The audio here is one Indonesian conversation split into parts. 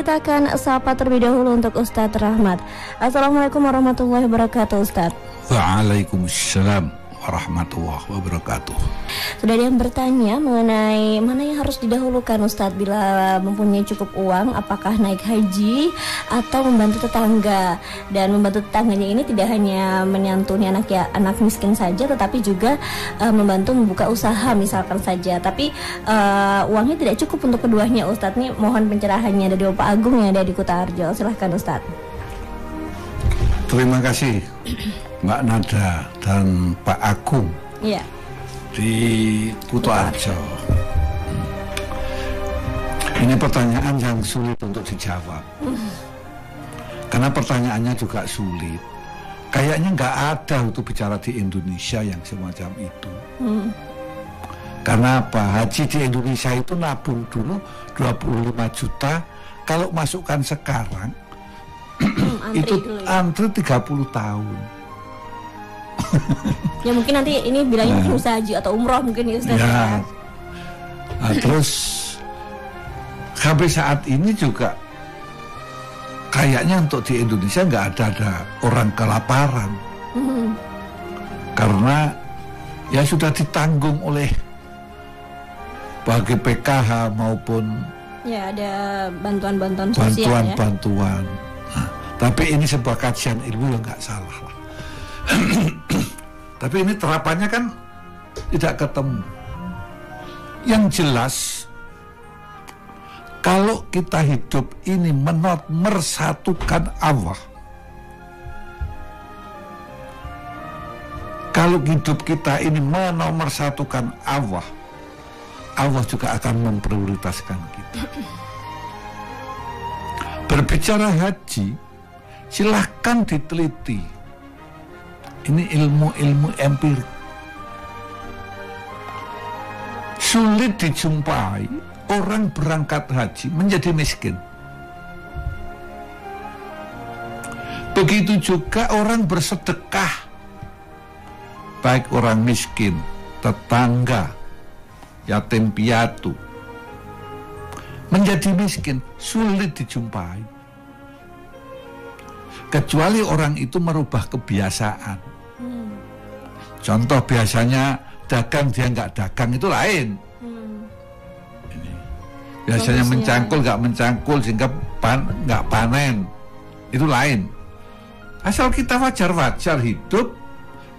kita akan sapa terlebih dahulu untuk Ustadz Rahmat. Assalamualaikum warahmatullahi wabarakatuh, Ustadz. Waalaikumsalam warahmatullahi wabarakatuh. Sudah ada yang bertanya mengenai mana yang harus didahulukan, Ustadz, bila mempunyai cukup uang, apakah naik haji atau membantu tetangga. Dan membantu tetangganya ini tidak hanya menyantuni anak miskin saja, tetapi juga membantu membuka usaha misalkan saja. Tapi uangnya tidak cukup untuk keduanya, Ustadz. Nih mohon pencerahannya dari Bapak Agung yang ada di Kutarjo. Silahkan, Ustadz. Terima kasih Mbak Nada dan Pak Agung. Iya. Di Kutarjo. Ini pertanyaan yang sulit untuk dijawab. Karena pertanyaannya juga sulit. Kayaknya nggak ada untuk bicara di Indonesia yang semacam itu. Karena apa? Haji di Indonesia itu nabung dulu 25 juta. Kalau masukkan sekarang itu antri 30 tahun. Ya mungkin nanti ini bilangnya usaha haji atau umroh mungkin ya, Ustaz. Ya. Nah, terus sampai saat ini juga kayaknya untuk di Indonesia nggak ada orang kelaparan. Karena ya sudah ditanggung oleh bagi PKH maupun ya ada bantuan-bantuan sosial ya. Bantuan. Nah, tapi ini sebuah kajian ilmu yang nggak salah lah. Tapi ini terapannya kan tidak ketemu. Yang jelas, kalau kita hidup ini memersatukan Allah, kalau hidup kita ini menomorsatukan Allah, Allah juga akan memprioritaskan kita. Berbicara haji, silahkan diteliti. Ini ilmu-ilmu empirik. Sulit dijumpai orang berangkat haji menjadi miskin. Begitu juga orang bersedekah, baik orang miskin, tetangga, yatim piatu, menjadi miskin, sulit dijumpai. Kecuali orang itu merubah kebiasaan. Contoh biasanya dagang dia nggak dagang itu lain. Ini. Biasanya mencangkul nggak mencangkul sehingga nggak panen itu lain. Asal kita wajar-wajar hidup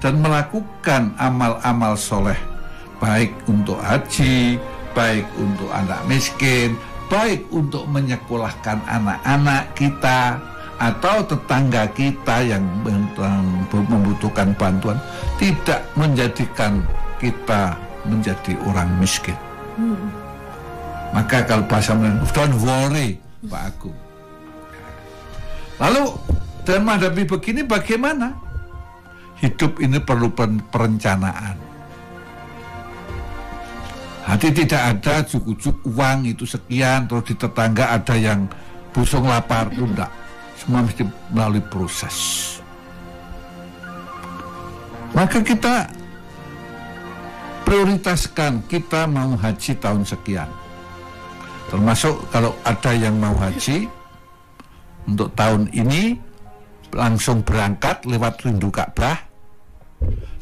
dan melakukan amal-amal soleh, baik untuk haji, baik untuk anak miskin, baik untuk menyekolahkan anak-anak kita atau tetangga kita yang membutuhkan bantuan, tidak menjadikan kita menjadi orang miskin. Maka kalau bahasa Melayu, don't worry, Pak Agung. Lalu dalam menghadapi begini bagaimana? Hidup ini perlu perencanaan. Hati tidak ada cukup uang itu sekian, terus di tetangga ada yang busung lapar, itu enggak. Semua mesti melalui proses. Maka kita prioritaskan kita mau haji tahun sekian. Termasuk kalau ada yang mau haji untuk tahun ini langsung berangkat lewat Rindu Ka'bah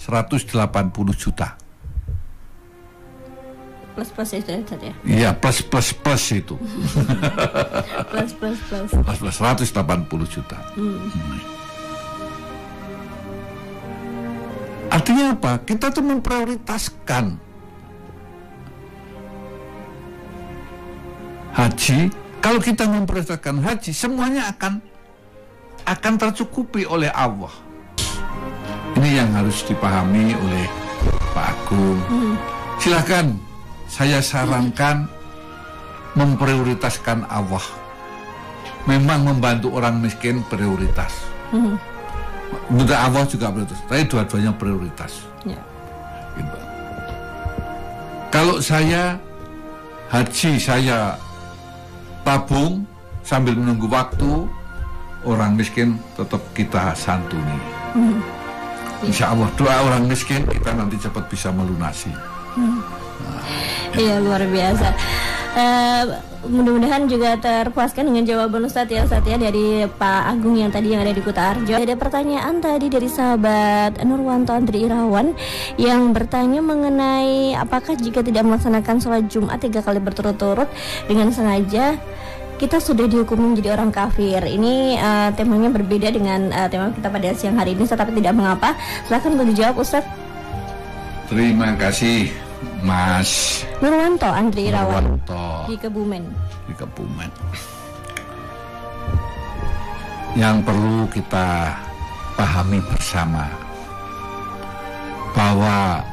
180 juta. Plus itu ya? Iya, plus itu. plus 180 juta. Artinya apa? Kita tuh memprioritaskan haji. Kalau kita memprioritaskan haji, semuanya akan tercukupi oleh Allah. Ini yang harus dipahami oleh Pak Agung. Silakan, saya sarankan memprioritaskan Allah. Memang membantu orang miskin prioritas. Untuk Allah juga prioritas. Tapi dua-duanya prioritas. Ya. Gitu. Kalau saya haji, saya tabung sambil menunggu waktu, orang miskin tetap kita santuni. Insya Allah doa orang miskin kita nanti cepat bisa melunasi. Iya, luar biasa. mudah-mudahan juga terpuaskan dengan jawaban Ustadz ya Ustadz ya, dari Pak Agung yang tadi yang ada di Kutarjo. Ada pertanyaan tadi dari sahabat Nurwanto Andri Irawan yang bertanya mengenai apakah jika tidak melaksanakan sholat Jumat 3 kali berturut-turut dengan sengaja kita sudah dihukum menjadi orang kafir. Ini temanya berbeda dengan tema kita pada siang hari ini, tetapi tidak mengapa. Silakan untuk dijawab Ustadz. Terima kasih Mas Nurwanto Andri Irawan Nurwanto di Kebumen. Yang perlu kita pahami bersama bahwa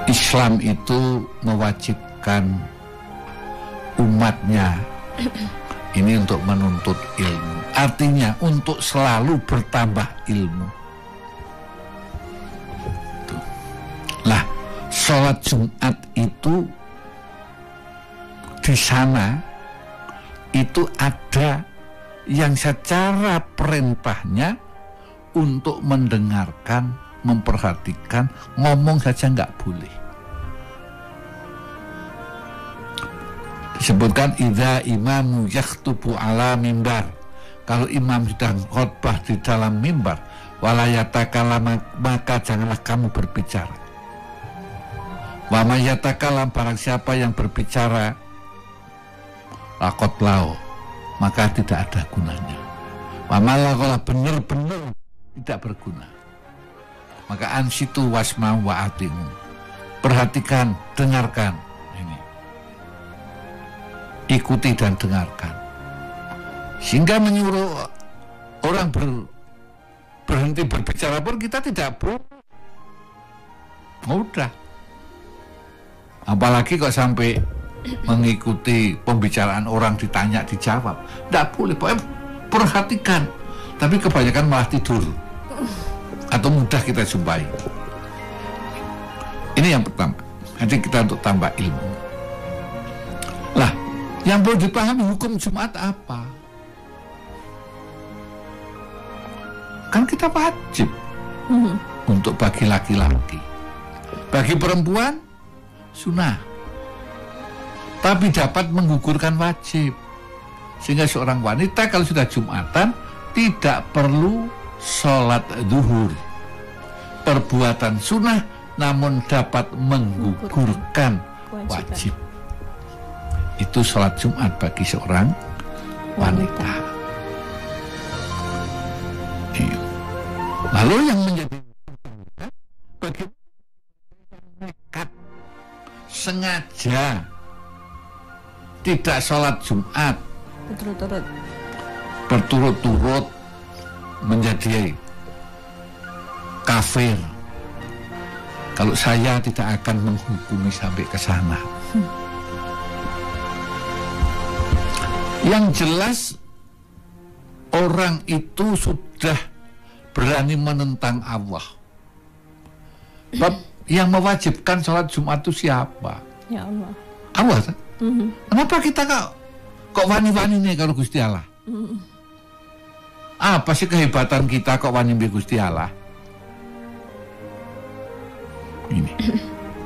Islam itu mewajibkan umatnya ini untuk menuntut ilmu. Artinya untuk selalu bertambah ilmu. Lah, sholat Jumat itu di sana itu ada yang secara perintahnya untuk mendengarkan, memperhatikan, ngomong saja nggak boleh. Disebutkan idza imamu yakhtubu ala mimbar. Kalau imam sedang khutbah di dalam mimbar, wala yatakallam, maka janganlah kamu berbicara. Wa may yatakallam, barang siapa yang berbicara lakot lao, maka tidak ada gunanya. Wa malakola, benar-benar tidak berguna. Maka ansitu wasma wa atimu, perhatikan, dengarkan. Ini ikuti dan dengarkan, sehingga menyuruh orang berhenti berbicara pun kita tidak boleh. Mudah. Apalagi kok sampai mengikuti pembicaraan orang, ditanya dijawab, tidak boleh. Pokoknya perhatikan. Tapi kebanyakan malah tidur atau mudah kita jumpai. Ini yang pertama. Nanti kita untuk tambah ilmu. Lah, yang perlu dipahami hukum Jumat apa? Kan kita wajib untuk bagi laki-laki. Bagi perempuan sunnah, tapi dapat menggugurkan wajib. Sehingga seorang wanita kalau sudah Jumatan tidak perlu sholat zuhur, perbuatan sunnah, namun dapat menggugurkan wajib. Itu sholat Jumat bagi seorang wanita. Lalu yang menjadi bagi nekat sengaja tidak sholat Jumat berturut-turut menjadi kafir. Kalau saya tidak akan menghukumi sampai ke sana. Yang jelas orang itu sudah berani menentang Allah. Yang mewajibkan sholat Jumat itu siapa? Ya Allah. Allah kan? Kenapa kita kok wani-wani nih kalau Gusti Allah? Apa sih kehebatan kita kok wani be Gusti Allah? Ini.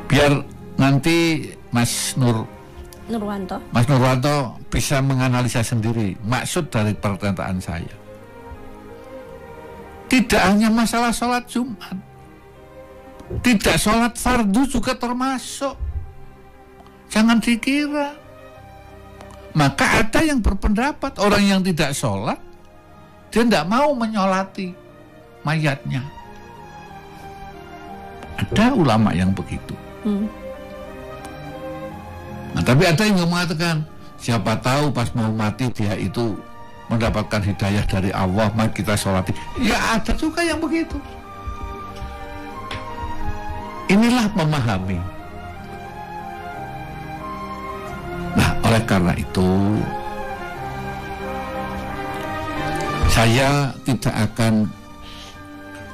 Biar nanti Mas Nurwanto bisa menganalisa sendiri maksud dari pernyataan saya. Tidak hanya masalah sholat Jumat, tidak sholat fardu juga termasuk. Jangan dikira. Maka ada yang berpendapat orang yang tidak sholat, dia tidak mau menyolati mayatnya. Ada ulama yang begitu. Nah, tapi ada yang mengatakan, siapa tahu pas mau mati dia itu mendapatkan hidayah dari Allah, maka kita sholati. Ya ada juga yang begitu. Inilah memahami. Nah, oleh karena itu saya tidak akan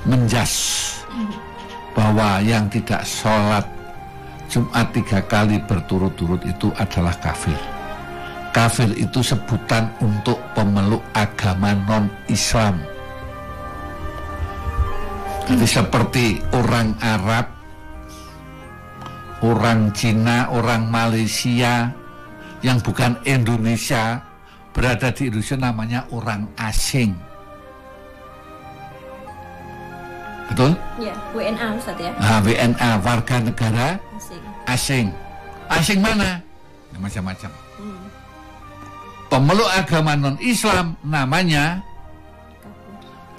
menjas bahwa yang tidak sholat Jumat 3 kali berturut-turut itu adalah kafir. Kafir itu sebutan untuk pemeluk agama non-Islam. Jadi seperti orang Arab orang Cina, orang Malaysia yang bukan Indonesia berada di Indonesia namanya orang asing. Betul? Ya, WNA Ustaz ya. WNA, warga negara Asing. Asing mana? Ya, macam-macam. Pemeluk agama non-Islam namanya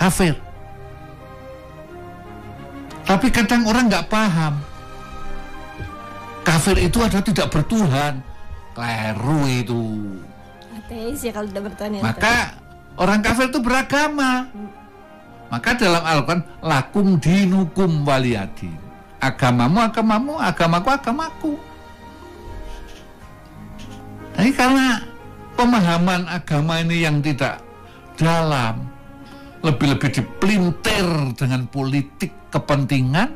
kafir. Tapi kadang orang nggak paham. Kafir itu adalah tidak bertuhan. Keliru itu. Ateis ya kalau tidak bertuhan ya. Maka orang kafir itu beragama. Maka dalam Al-Quran, lakum dinukum waliyadin. Agamamu, agamamu, agamaku, agamaku. Tapi karena pemahaman agama ini yang tidak dalam, lebih-lebih dipelintir dengan politik kepentingan,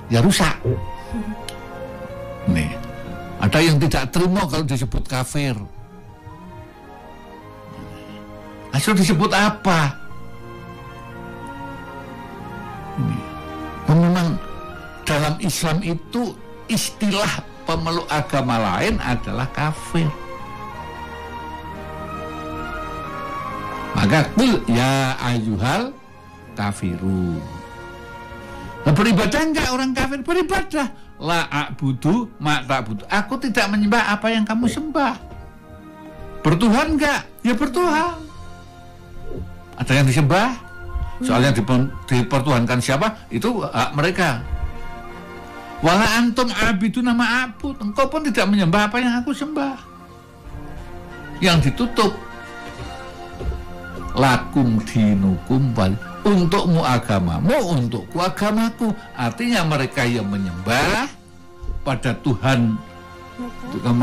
ya rusak. Nih, ada yang tidak terima kalau disebut kafir. Asal disebut apa? Memang dalam Islam itu istilah pemeluk agama lain adalah kafir. Maka kul ya ayyuhal kafirun. Nah, beribadah enggak orang kafir? Beribadah. La a'budu ma ta'budu. Aku tidak menyembah apa yang kamu sembah. Bertuhan enggak? Ya bertuhan. Ada yang disembah, soalnya dipertuhankan siapa? Itu hak mereka. Wala antum abidu nama abud. Engkau pun tidak menyembah apa yang aku sembah. Yang ditutup, lakum dinukum wali. Untukmu agamamu, untukku agamaku. Artinya mereka yang menyembah pada Tuhan juga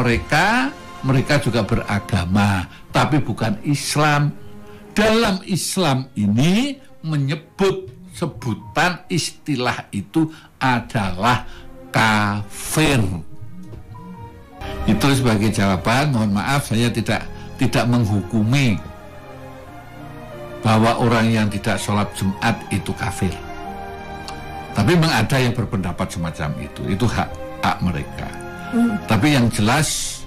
mereka juga beragama, tapi bukan Islam. Dalam Islam ini menyebut sebutan istilah itu adalah kafir. Itu sebagai jawaban. Mohon maaf, saya tidak menghukumi bahwa orang yang tidak sholat Jumat itu kafir. Tapi memang ada yang berpendapat semacam itu hak mereka. Tapi yang jelas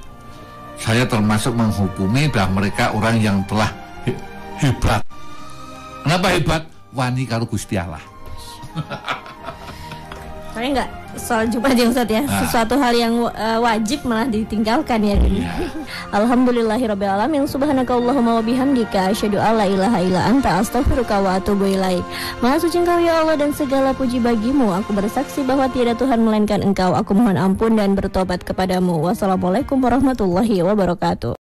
saya termasuk menghukumi bahwa mereka orang yang telah hebat. Kenapa hebat? Wani karo Gusti Allah. Soalnya enggak soal Jumat ya Ustaz ya. Sesuatu hal yang wajib malah ditinggalkan ya. Alhamdulillahirabbil alamin. Subhanakallahumma wa bihamdika asyhadu alla ilaha illa anta astaghfiruka wa atubu ilaik. Maha suci Engkau ya Allah dan segala puji bagimu. Aku bersaksi bahwa tiada Tuhan melainkan Engkau. Aku mohon ampun dan bertobat kepadamu. Wassalamualaikum warahmatullahi wabarakatuh.